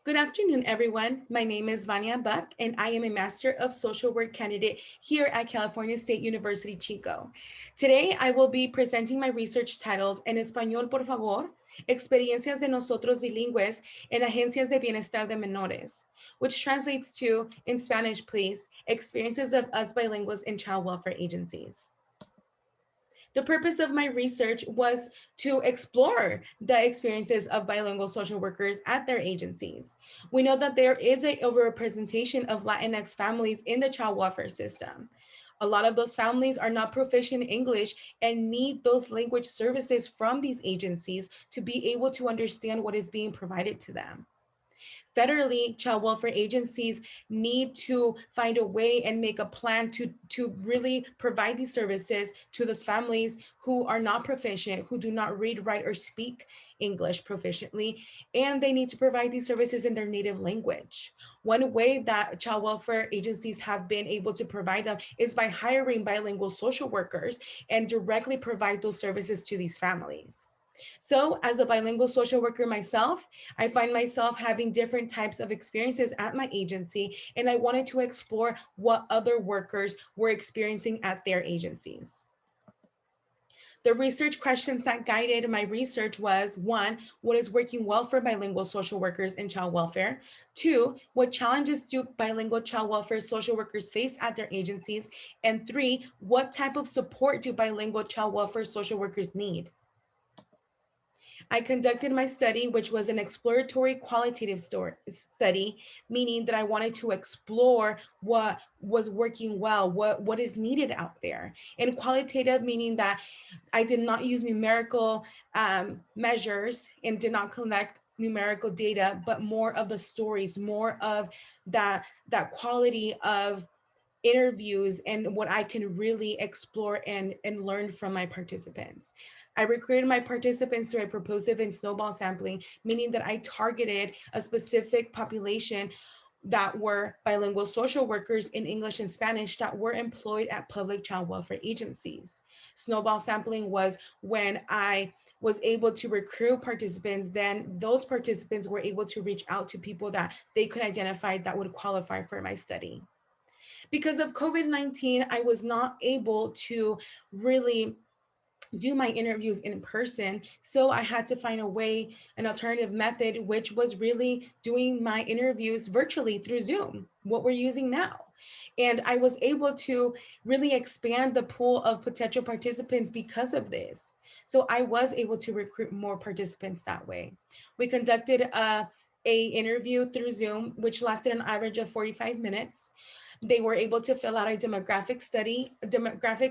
Good afternoon, everyone. My name is Vania Buck, and I am a Master of Social Work candidate here at California State University, Chico. Today, I will be presenting my research titled En Español, por favor, Experiencias de nosotros bilingües en agencias de bienestar de menores, which translates to, in Spanish, please, experiences of us bilinguals in child welfare agencies. The purpose of my research was to explore the experiences of bilingual social workers at their agencies. We know that there is a overrepresentation of Latinx families in the child welfare system. A lot of those families are not proficient in English and need those language services from these agencies to be able to understand what is being provided to them. Federally, child welfare agencies need to find a way and make a plan to really provide these services to those families who are not proficient, who do not read, write, or speak English proficiently, and they need to provide these services in their native language. One way that child welfare agencies have been able to provide them is by hiring bilingual social workers and directly provide those services to these families. So, as a bilingual social worker myself, I find myself having different types of experiences at my agency, and I wanted to explore what other workers were experiencing at their agencies. The research questions that guided my research was one, what is working well for bilingual social workers in child welfare? Two, what challenges do bilingual child welfare social workers face at their agencies? And three, what type of support do bilingual child welfare social workers need? I conducted my study, which was an exploratory qualitative study, meaning that I wanted to explore what was working well, what is needed out there. And qualitative, meaning that I did not use numerical measures and did not collect numerical data, but more of the stories, more of that quality of interviews and what I can really explore and learn from my participants. I recruited my participants through a propulsive and snowball sampling, meaning that I targeted a specific population that were bilingual social workers in English and Spanish that were employed at public child welfare agencies. Snowball sampling was when I was able to recruit participants, then those participants were able to reach out to people that they could identify that would qualify for my study. Because of COVID-19, I was not able to really do my interviews in person. So I had to find a way, an alternative method, which was really doing my interviews virtually through Zoom, what we're using now. And I was able to really expand the pool of potential participants because of this. So I was able to recruit more participants that way. We conducted a interview through Zoom, which lasted an average of 45 minutes. They were able to fill out a demographic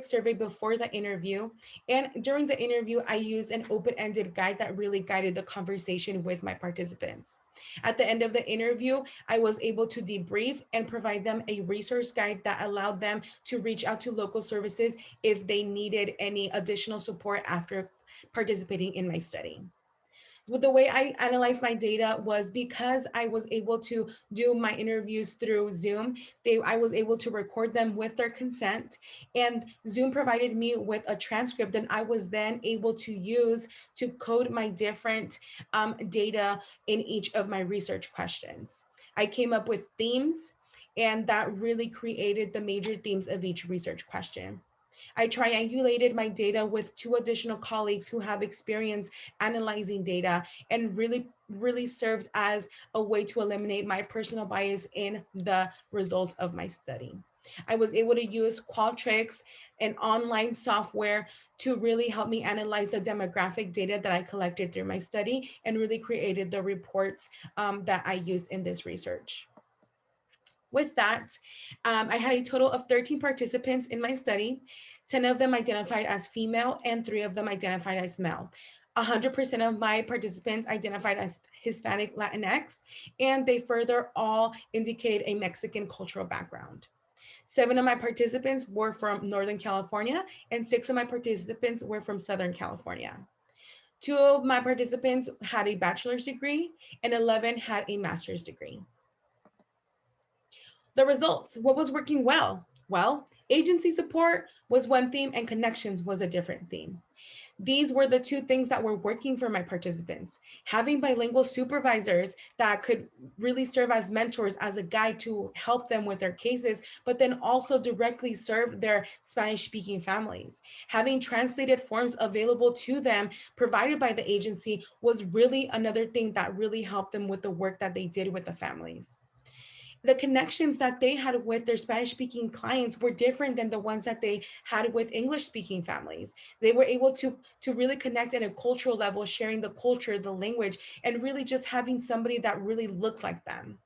survey before the interview. And during the interview, I used an open-ended guide that really guided the conversation with my participants. At the end of the interview, I was able to debrief and provide them a resource guide that allowed them to reach out to local services if they needed any additional support after participating in my study. Well, the way I analyzed my data was because I was able to do my interviews through Zoom, I was able to record them with their consent, and Zoom provided me with a transcript and I was then able to use to code my different data in each of my research questions. I came up with themes, and that really created the major themes of each research question. I triangulated my data with two additional colleagues who have experience analyzing data and really served as a way to eliminate my personal bias in the results of my study. I was able to use Qualtrics, an online software, to really help me analyze the demographic data that I collected through my study and really created the reports that I used in this research. With that, I had a total of 13 participants in my study. 10 of them identified as female and 3 of them identified as male. 100% of my participants identified as Hispanic Latinx, and they further all indicated a Mexican cultural background. 7 of my participants were from Northern California, and 6 of my participants were from Southern California. 2 of my participants had a bachelor's degree, and 11 had a master's degree. The results, what was working well? Well, agency support was one theme and connections was a different theme. These were the two things that were working for my participants. Having bilingual supervisors that could really serve as mentors, as a guide to help them with their cases, but then also directly serve their Spanish speaking families. Having translated forms available to them provided by the agency was really another thing that really helped them with the work that they did with the families. The connections that they had with their Spanish speaking clients were different than the ones that they had with English speaking families. They were able to really connect at a cultural level, sharing the culture, the language, and really just having somebody that really looked like them.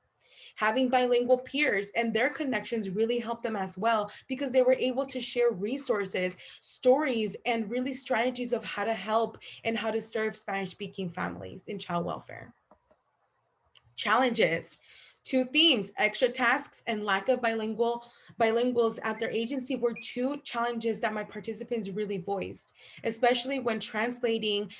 Having bilingual peers and their connections really helped them as well, because they were able to share resources, stories, and really strategies of how to help and how to serve Spanish speaking families in child welfare. Challenges. Two themes: extra tasks and lack of bilinguals at their agency were two challenges that my participants really voiced, especially when translating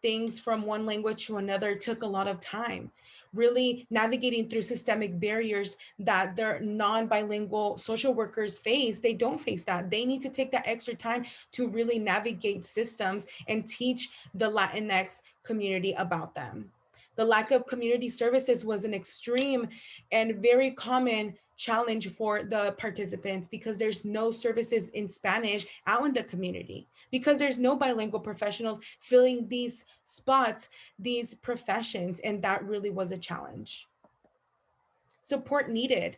things from one language to another took a lot of time. Really navigating through systemic barriers that their non-bilingual social workers face, they don't face that. They need to take that extra time to really navigate systems and teach the Latinx community about them. The lack of community services was an extreme and very common challenge for the participants, because there's no services in Spanish out in the community, because there's no bilingual professionals filling these spots, these professions, and that really was a challenge. Support needed.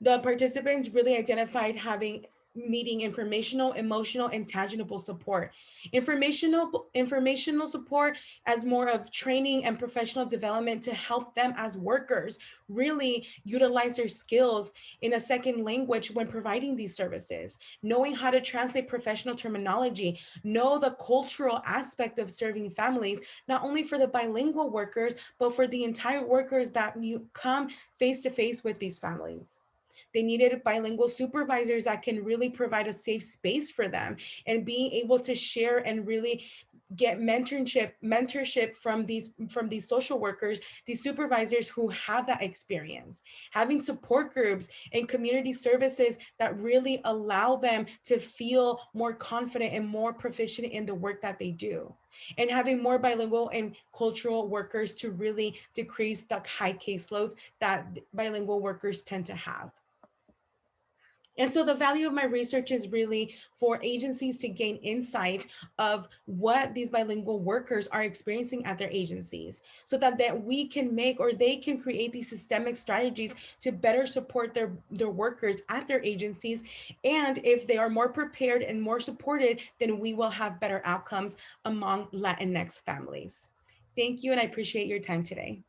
The participants really identified having needing informational, emotional, and tangible support. Informational support as more of training and professional development to help them as workers really utilize their skills in a second language when providing these services, knowing how to translate professional terminology, know the cultural aspect of serving families, not only for the bilingual workers, but for the entire workers that you come face to face with these families. They needed bilingual supervisors that can really provide a safe space for them, and being able to share and really get mentorship from these social workers, these supervisors who have that experience. Having support groups and community services that really allow them to feel more confident and more proficient in the work that they do, and having more bilingual and cultural workers to really decrease the high caseloads that bilingual workers tend to have. And so the value of my research is really for agencies to gain insight of what these bilingual workers are experiencing at their agencies, so that we can make, or they can create these systemic strategies to better support their workers at their agencies. And if they are more prepared and more supported, then we will have better outcomes among Latinx families. Thank you, and I appreciate your time today.